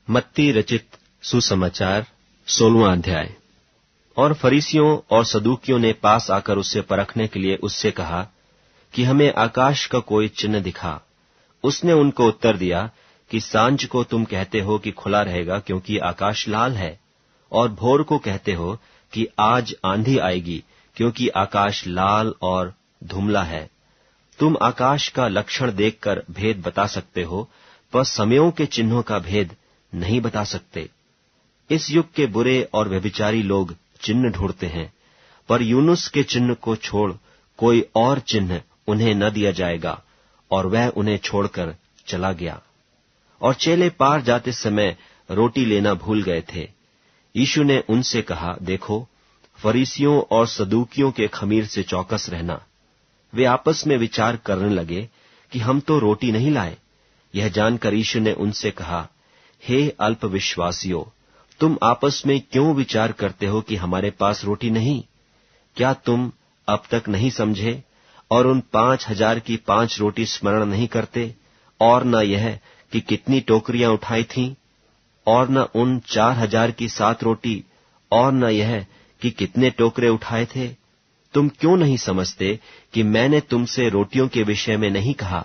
मत्ती रचित सुसमाचार 16वां अध्याय। और फरीसियों और सदूकियों ने पास आकर उससे परखने के लिए उससे कहा कि हमें आकाश का कोई चिन्ह दिखा। उसने उनको उत्तर दिया कि सांझ को तुम कहते हो कि खुला रहेगा क्योंकि आकाश लाल है, और भोर को कहते हो कि आज आंधी आएगी क्योंकि आकाश लाल और धुमला है। तुम आकाश का लक्षण देखकर भेद बता सकते हो, पर समयों के चिन्हों का भेद नहीं बता सकते। इस युग के बुरे और व्यभिचारी लोग चिन्ह ढूंढते हैं, पर यूनुस के चिन्ह को छोड़ कोई और चिन्ह उन्हें न दिया जाएगा। और वह उन्हें छोड़कर चला गया। और चेले पार जाते समय रोटी लेना भूल गए थे। यीशु ने उनसे कहा, देखो, फरीसियों और सदूकियों के खमीर से चौकस रहना। वे आपस में विचार करने लगे कि हम तो रोटी नहीं लाए। यह जानकर यीशु ने उनसे कहा, हे अल्पविश्वासियों, तुम आपस में क्यों विचार करते हो कि हमारे पास रोटी नहीं? क्या तुम अब तक नहीं समझे और उन 5,000 की 5 रोटी स्मरण नहीं करते? और न यह कि कितनी टोकरियां उठाई थीं? और न उन 4,000 की 7 रोटी? और न यह कि कितने टोकरे उठाए थे? तुम क्यों नहीं समझते कि मैंने तुमसे रोटियों के विषय में नहीं कहा?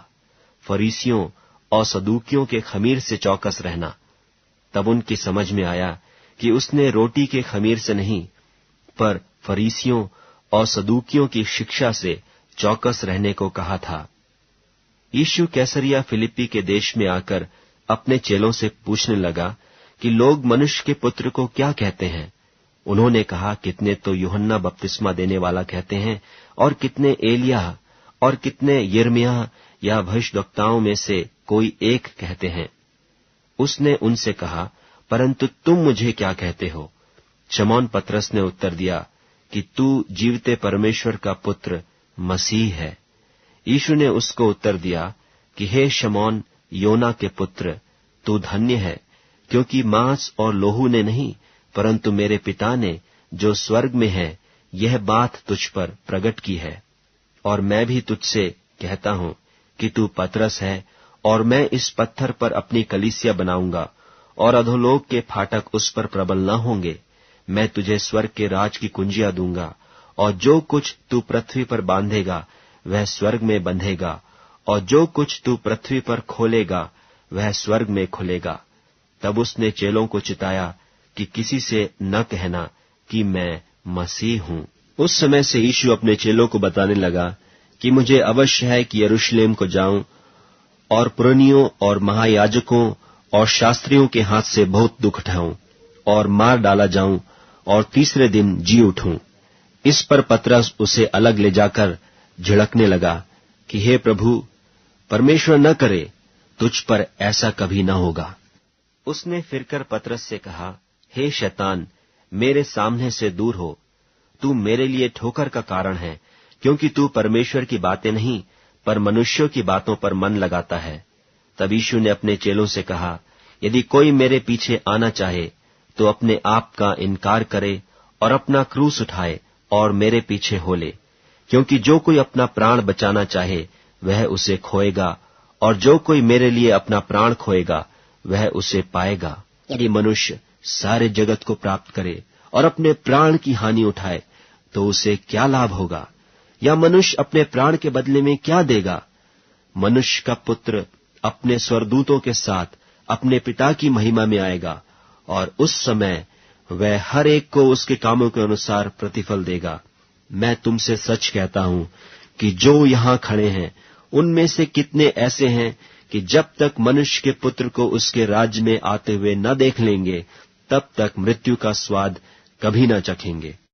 फरीसियों और सदूकियों के खमीर से चौकस रहना। तब उनकी समझ में आया कि उसने रोटी के खमीर से नहीं, पर फरीसियों और सदूकियों की शिक्षा से चौकस रहने को कहा था। यीशु कैसरिया फिलिप्पी के देश में आकर अपने चेलों से पूछने लगा कि लोग मनुष्य के पुत्र को क्या कहते हैं? उन्होंने कहा, कितने तो यूहन्ना बपतिस्मा देने वाला कहते हैं, और कितने एलिय्याह, और कितने यिर्मयाह या भविष्यद्वक्ताओं में से कोई एक कहते हैं। उसने उनसे कहा, परंतु तुम मुझे क्या कहते हो? शमौन पतरस ने उत्तर दिया कि तू जीवते परमेश्वर का पुत्र मसीह है। यीशु ने उसको उत्तर दिया कि हे शमौन, योना के पुत्र, तू धन्य है, क्योंकि मांस और लोहू ने नहीं, परंतु मेरे पिता ने जो स्वर्ग में है यह बात तुझ पर प्रकट की है। और मैं भी तुझसे कहता हूं कि तू पतरस है, और मैं इस पत्थर पर अपनी कलीसिया बनाऊंगा, और अधोलोक के फाटक उस पर प्रबल न होंगे। मैं तुझे स्वर्ग के राज की कुंजियां दूंगा, और जो कुछ तू पृथ्वी पर बांधेगा वह स्वर्ग में बंधेगा, और जो कुछ तू पृथ्वी पर खोलेगा वह स्वर्ग में खुलेगा। तब उसने चेलों को चिताया कि किसी से न कहना कि मैं मसीह हूं। उस समय से यीशु अपने चेलों को बताने लगा कि मुझे अवश्य है कि यरूशलेम को जाऊं और पुरनियों और महायाजकों और शास्त्रियों के हाथ से बहुत दुख उठाऊं और मार डाला जाऊं और तीसरे दिन जी उठूं। इस पर पतरस उसे अलग ले जाकर झिड़कने लगा कि हे प्रभु, परमेश्वर न करे, तुझ पर ऐसा कभी न होगा। उसने फिरकर पतरस से कहा, हे शैतान, मेरे सामने से दूर हो, तू मेरे लिए ठोकर का कारण है, क्योंकि तू परमेश्वर की बातें नहीं पर मनुष्यों की बातों पर मन लगाता है। तब यीशु ने अपने चेलों से कहा, यदि कोई मेरे पीछे आना चाहे तो अपने आप का इनकार करे और अपना क्रूस उठाए और मेरे पीछे हो ले। क्योंकि जो कोई अपना प्राण बचाना चाहे वह उसे खोएगा, और जो कोई मेरे लिए अपना प्राण खोएगा वह उसे पाएगा। यदि मनुष्य सारे जगत को प्राप्त करे और अपने प्राण की हानि उठाए तो उसे क्या लाभ होगा? या मनुष्य अपने प्राण के बदले में क्या देगा? मनुष्य का पुत्र अपने स्वर्गदूतों के साथ अपने पिता की महिमा में आएगा, और उस समय वह हर एक को उसके कामों के अनुसार प्रतिफल देगा। मैं तुमसे सच कहता हूं कि जो यहां खड़े हैं उनमें से कितने ऐसे हैं कि जब तक मनुष्य के पुत्र को उसके राज्य में आते हुए न देख लेंगे, तब तक मृत्यु का स्वाद कभी न चखेंगे।